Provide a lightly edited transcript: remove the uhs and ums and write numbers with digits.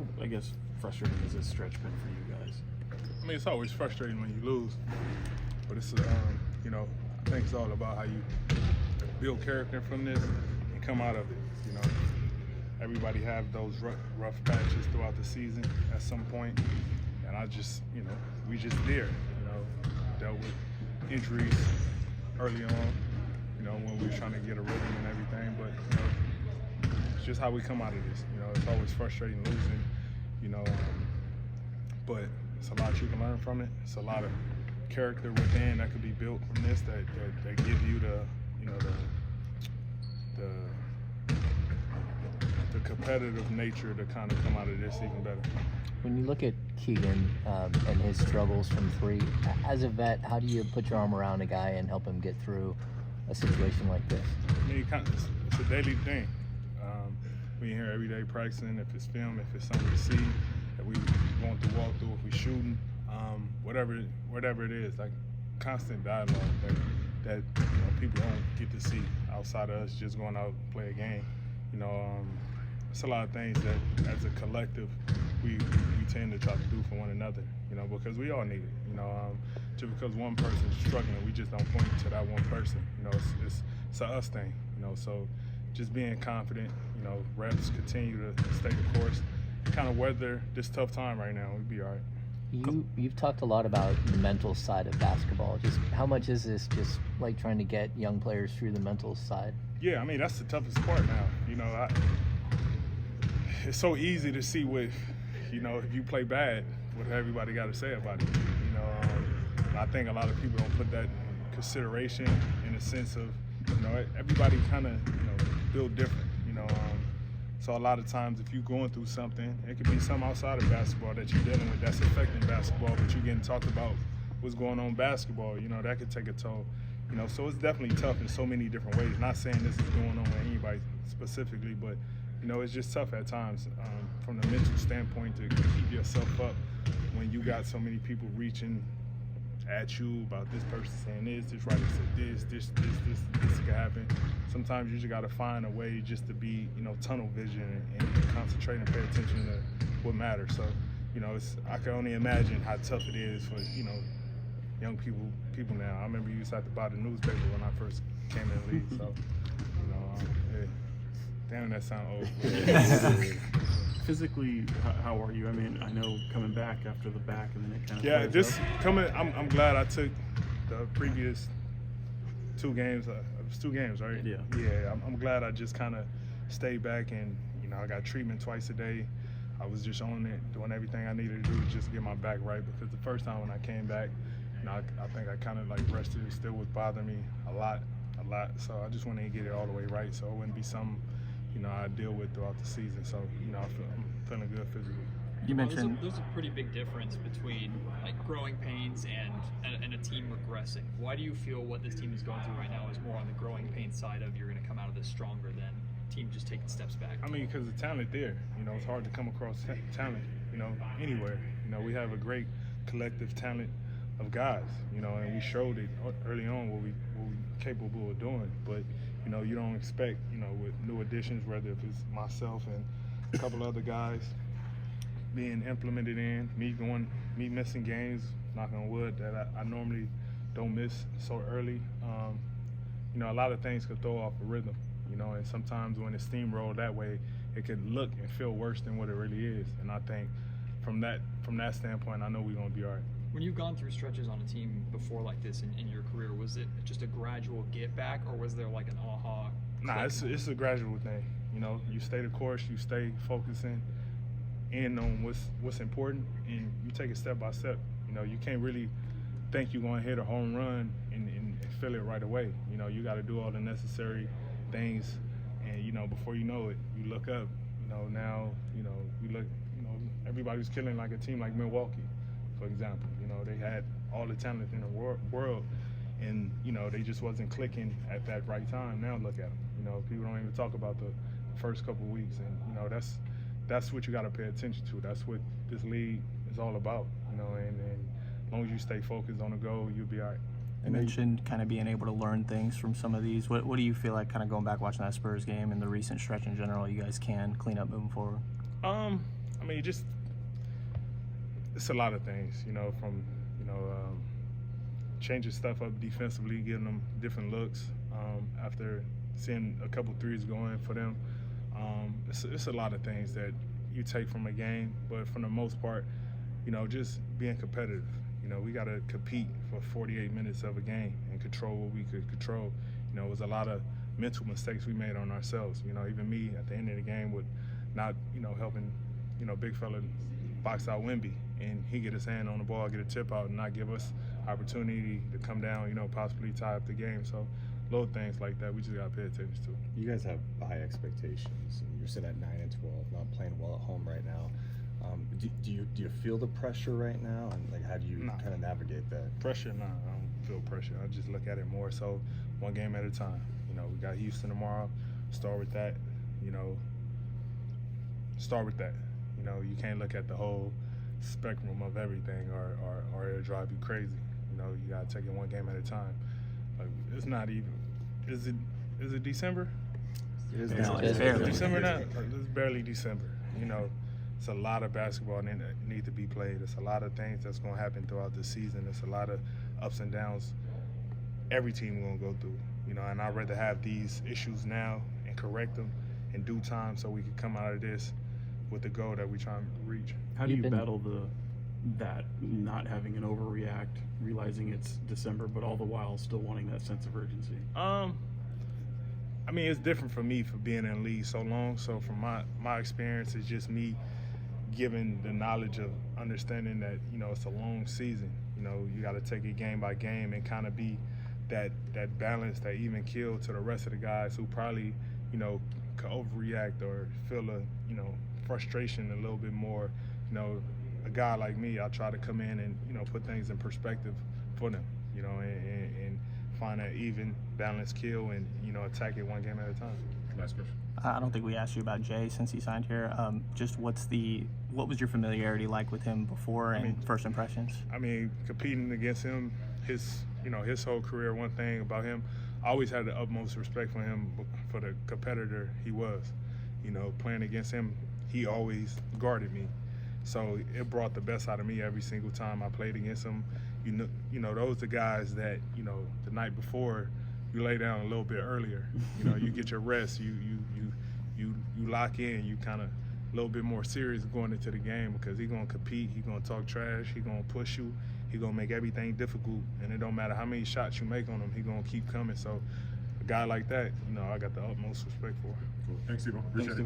How, I guess, frustrating has this stretch been for you guys? I mean, it's always frustrating when you lose, but it's, you know, I think it's all about how you build character from this and come out of it. You know, everybody have those rough patches throughout the season at some point, and I just, you know, we just there. You know, dealt with injuries early on. You know, when we were trying to get a rhythm and everything, but you know, it's just how we come out of this. You know, it's always frustrating losing. You know, but it's a lot you can learn from it. It's a lot of character within that could be built from this that give you the, you know, the competitive nature to kind of come out of this even better. When you look at Keegan and his struggles from three, as a vet, how do you put your arm around a guy and help him get through a situation like this? I mean, it's a daily thing. We in here every day practicing. If it's film, if it's something to see, if we going through walkthrough, if we shooting, whatever it is, like constant dialogue that you know, people don't get to see outside of us just going out and play a game. You know, it's a lot of things that as a collective we tend to try to do for one another. You know, because we all need it. You know, just because one person's struggling, we just don't point to that one person. You know, it's a us thing. You know, so just being confident. You know, reps continue to stay the course. Kind of weather this tough time right now. We'd be all right. You've talked a lot about the mental side of basketball. Just how much is this just like trying to get young players through the mental side? Yeah, I mean, that's the toughest part now. You know, it's so easy to see with, you know, if you play bad, what everybody got to say about it. You know, I think a lot of people don't put that in consideration in the sense of, you know, everybody kind of, you know, build different. You know, so a lot of times if you're going through something, it could be something outside of basketball that you're dealing with that's affecting basketball, but you're getting talked about what's going on in basketball. You know, that could take a toll. You know, so it's definitely tough in so many different ways. Not saying this is going on with anybody specifically, but, you know, it's just tough at times from the mental standpoint to keep yourself up when you got so many people reaching at you about this person saying this writer said this could happen. Sometimes you just got to find a way just to be, you know, tunnel vision and concentrate and pay attention to what matters. So, you know, I can only imagine how tough it is for, you know, young people now. I remember you used to have to buy the newspaper when I first came in the league. So, you know, yeah. Damn, that sound old. Physically, how are you? I mean, I know coming back after the back and then it kind of I'm glad I took the previous 2 games. It was 2 games, right? Yeah. Yeah, I'm glad I just kind of stayed back and, you know, I got treatment twice a day. I was just on it, doing everything I needed to do to just get my back right, because the first time when I came back, you know, I think I kind of like rested. It still was bothering me a lot. So I just wanted to get it all the way right so it wouldn't be something, you know, I deal with throughout the season. So, you know, I'm feeling good physically. You mentioned there's a pretty big difference between like growing pains and a team regressing. Why do you feel what this team is going through right now is more on the growing pain side of you're going to come out of this stronger than team just taking steps back? I mean, because the talent there. You know, it's hard to come across talent, you know, anywhere. You know, we have a great collective talent of guys, you know, and we showed it early on what we capable of doing. But, you know, you don't expect, you know, with new additions, whether if it's myself and a couple other guys being implemented in, me missing games, knock on wood, that I normally don't miss so early. You know, a lot of things could throw off a rhythm, you know, and sometimes when it's steamrolled that way, it could look and feel worse than what it really is. And I think from that standpoint, I know we're going to be all right. When you've gone through stretches on a team before like this in your career, was it just a gradual get back, or was there like an aha? Nah, it's a gradual thing. You know, you stay the course, you stay focusing in on what's important, and you take it step by step. You know, you can't really think you're going to hit a home run and feel it right away. You know, you got to do all the necessary things, and, you know, before you know it, you look up. You know, now, you know, you look, you know, everybody's killing like a team like Milwaukee, for example. You know, they had all the talent in the world, and, you know, they just wasn't clicking at that right time. Now look at them. You know, people don't even talk about the first couple of weeks, and, you know, that's what you got to pay attention to. That's what this league is all about, you know, and as long as you stay focused on the goal, you'll be all right. You mentioned kind of being able to learn things from some of these. What do you feel like, kind of going back watching that Spurs game and the recent stretch in general, you guys can clean up moving forward? I I mean, just it's a lot of things, you know, from changing stuff up defensively, giving them different looks after seeing a couple threes going for them. It's a lot of things that you take from a game, but for the most part, you know, just being competitive. You know, we got to compete for 48 minutes of a game and control what we could control. You know, it was a lot of mental mistakes we made on ourselves. You know, even me at the end of the game with not, you know, helping, you know, big fella box out Wemby, and he get his hand on the ball, get a tip out, and not give us opportunity to come down, you know, possibly tie up the game. So little things like that we just got to pay attention to. You guys have high expectations, and you're sitting at 9 and 12, not playing well at home right now. Do you feel the pressure right now, and like how do you kind of navigate that? Pressure? Nah, I don't feel pressure. I just look at it more so one game at a time. You know, we got Houston tomorrow. Start with that. You know, You know, you can't look at the whole spectrum of everything, or it'll drive you crazy. You know, you gotta take it one game at a time. Like, it's not even. Is it December? It is now. It's barely. December now. It's barely December. You know, it's a lot of basketball that need to be played. It's a lot of things that's going to happen throughout the season. It's a lot of ups and downs every team going to go through. You know, and I'd rather have these issues now and correct them in due time so we can come out of this with the goal that we're trying to reach. How do you battle that not having an overreact, realizing it's December, but all the while still wanting that sense of urgency? I mean, it's different for me for being in the league so long. So from my experience, it's just me giving the knowledge of understanding that, you know, it's a long season. You know, you got to take it game by game and kind of be that balance, that even keel to the rest of the guys who probably, you know, could overreact or feel you know, frustration a little bit more. You know, a guy like me, I try to come in and, you know, put things in perspective for them, you know, and find that even balanced kill and, you know, attack it one game at a time. Last question. I don't think we asked you about Jay since he signed here. Just what was your familiarity like with him before and first impressions? I mean, competing against him, his whole career, one thing about him, I always had the utmost respect for him for the competitor he was. You know, playing against him, he always guarded me. So it brought the best out of me every single time I played against him. You know, those are the guys that, you know, the night before you lay down a little bit earlier. You know, you get your rest, you lock in, you kind of a little bit more serious going into the game because he's gonna compete, he's gonna talk trash, he's gonna push you, he's gonna make everything difficult, and it don't matter how many shots you make on him, he's gonna keep coming. So a guy like that, you know, I got the utmost respect for. Cool. Thanks, Steve. Appreciate it.